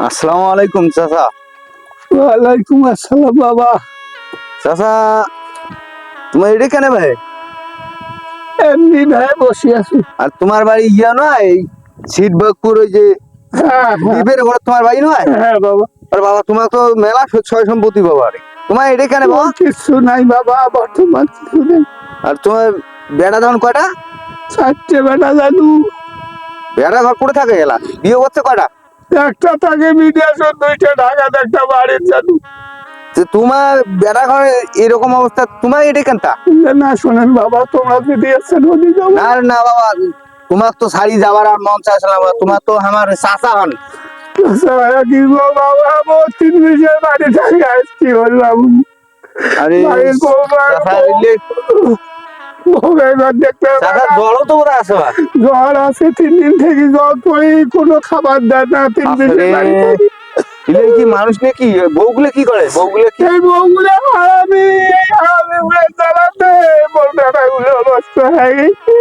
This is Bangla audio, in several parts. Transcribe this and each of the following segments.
আসসালামু আলাইকুম চাচা। ওয়ালাইকুম আসসালাম বাবা। চাচা তোমার এটা কেন ভাই? এমনি ভাই বসে আছি। আর তোমার বাড়ি নয় শীতবাগপুর, ওই যে হ্যাঁ হ্যাঁ দ্বীপের ঘর তোমার বাড়ি নয়? হ্যাঁ বাবা। আর বাবা তোমার তো মেলা ছয় সম্পত্তি বাবা রে। তোমার এটা কেন বাবা? কিছু নাই বাবা, বর্তমান কিছু নেই। আর তোমার বেড়া ধান কয়টা? 4টে বেটা জানু। বেড়া ঘর করে থাকে এলা বিয়ে করছে কয়টা? একটা থাকে বিদেশ, 2টা ঢাকাতে, একটা বাড়ির জানু। তোমার বেড়া ঘর এরকম অবস্থা, তোমার এটা কেনটা? না শোনেন বাবা, তোমরা যদি আছেন ওদি যাবো। না না বাবা, তোমার তো শাড়ি যাবার আর মন চাইছে না বাবা। তোমার তো আমার চাচা হন। কি গো বাবা, আমার 3 বিঘের বাড়ি থাকে, আজ কি বললাম। আরে বাড়ির চাচা এলে দেখতে চাচা জলও তো বোধহয় আছে বা। জ্বর আছে, 3 দিন থেকে জ্বর পরে কোনো খাবার দেয় না। 3 বিঘের বাড়ি থাকে। এলে কি মানুষ নাকি? বউগুলো কি করে? বউগুলো কি? এই বউগুলো হারামি, এই হারামি গুলো জ্বালাতে মোর বেটাগুলো নষ্ট হয়ে গেছে।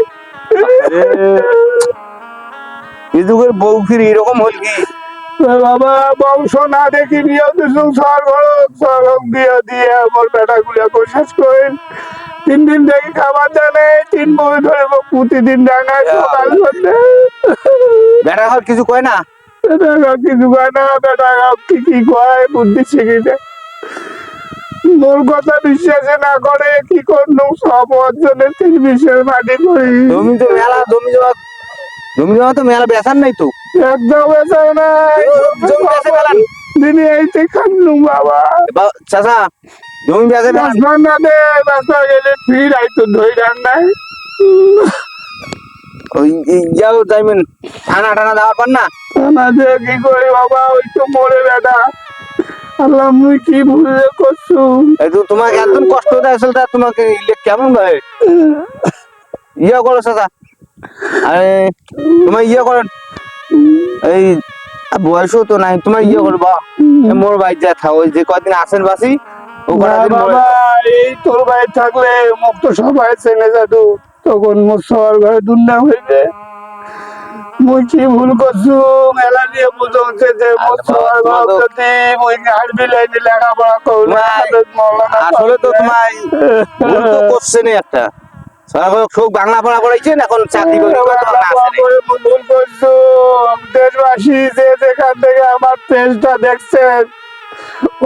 এই যুগের বউ ফির এরকম হল কি? বাবা বংশ না দেখি বিয়ে দিছুন, সরগ বিয়ে দিয়ে মোর বেটাগুলো শেষ করেন। 3 দিন থেকে খাবার দেয় না। 3 বই ধরে প্রতিদিন ডাঙায় সকাল সন্ধ্যে। বেড়া ঘর কিছু কয় না? বেটা কিছু কয় না, বেটা কি কয় বুদ্ধি শিখিতে। মোর কথা বিশ্বাসে না করে, কি করলুম সব অর্জনে 3 বিঘের মাটি করি। জমি তো মেলা, জমি জমা তো মেলা বেচার নাই তো। একদম বেচা না, জমি বেচে ফেলান দিনে এইতে খাটলুম বাবা। চাচা, জমি বেচে ফেলান। বাঁচবার না দে, বাঁচবার গেলে ফির আইতো ধই রান্নায়। ওই যাও যাইবেন টানা টানা দেওয়ার পর না। না যে কি করি বাবা, ওই তো মরে বেটা। আল্লাহ মুই কি ভুলে করছু। এই তো তোমাকে একদম কষ্ট দেয় আসলে, তা তোমাকে কেমন ভাই করো চাচা? আরে তোমার করেন এই বয়সও তো নাই, তোমার করবা মোর বাড়ি যা থাও, ওই যে কদিন আসেন বাসি ও কটা দিন বাবা। এই তোর ভাই থাকলে মুক্ত সবাই চেনে যাদু, তখন মোর সবার ঘরে দুর্নাম হইবে। মুই কি ভুল করছু, মেলা দিয়ে বুঝতে যে মোর সবার ঘর যদি মুই গাড় বিলাইনি লেখাপড়া করলে আসলে তো তোমার ভুল তো করছেন একটা। সব বাংলা পড়া পড়াইছেন, এখন চাকরি করে ভুল করছু। দেশবাসী যে যেখান থেকে আমার পেজটা দেখছেন,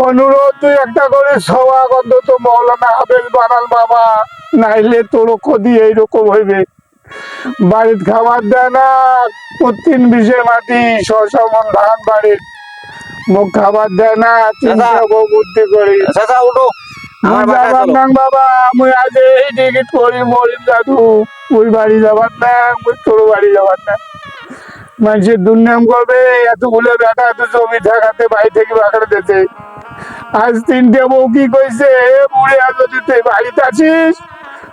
অনুরোধ তুই একটা করে সবাক অন্তত মৌলানা হাফেজ বানাল বাবা, নাইলে তোর ক্ষতি এইরকম হইবে। বাড়ির খাবার দেয় না, 3 বিঘের মাটি, 600 মণ ধান বাড়ির, মুখ খাবার দেয় না। চিন্তা বুদ্ধি করি উঠো যাবার না বাবা। আমি আজ এই টিকিট করি মরিম দাদু, ওই বাড়ি যাবার না, ওই তোর বাড়ি যাবার না। মানুষের দুর্নাম করবে, এতগুলো বেটা এত জমি থাকাতে বাড়ি থেকে বাঁকড়ে দিতে। আজ 3টে বউ কি কইছে, বুড়ে আজ যদি তুই বাড়িতে আছিস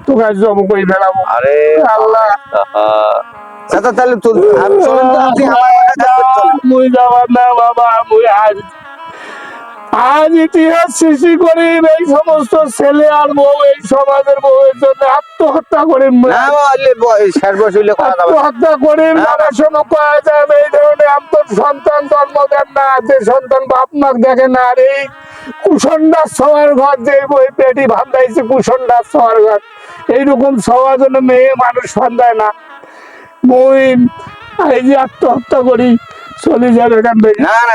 তোকে আজ জব করে ফেলাবো। আরে আল্লাহ, চাচা তাহলে আমি চলেন তো, আপনি মুই যাবার না বাবা। মুই আজ আজ ইতিহাস সৃষ্টি করি, এই সমস্ত ছেলে আর বউ এই সমাজের বউয়ের জন্য আত্মহত্যা করি। আত্মহত্যা করি গবেষণা করা যাবে। এই ধরনের আন্তর সন্তান জন্ম দেন না, যে সন্তান বাপ মাক দেখে না। আর এই কুসন্ডার সবার ঘর, যে বই পেটি ভান্দাইছে কুসন্ডার সবার ঘর, এইরকম সবার জন্য মেয়ে মানুষ ফান্দায় না। মই এই যে আত্মহত্যা করি, চলে যাবে এখান থেকে। না না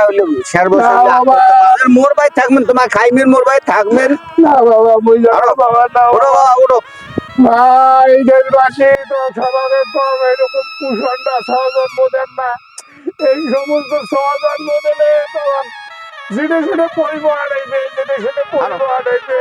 মোর ভাই থাকবেন, তোমার খাইমের মোর ভাই থাকবেন না বাবা, মুই যাবো বাবা। না ওঠো বাবা ওঠো। ভাই দেশবাসী তো সমাজের তো এরকম কুসন্ডা সহজন্ম দেন না। এই সমস্ত সহজন্ম দিলে তোমার যেটা সেটা পরিবার আইবে, যেটা সেটা পরিবার আইবে।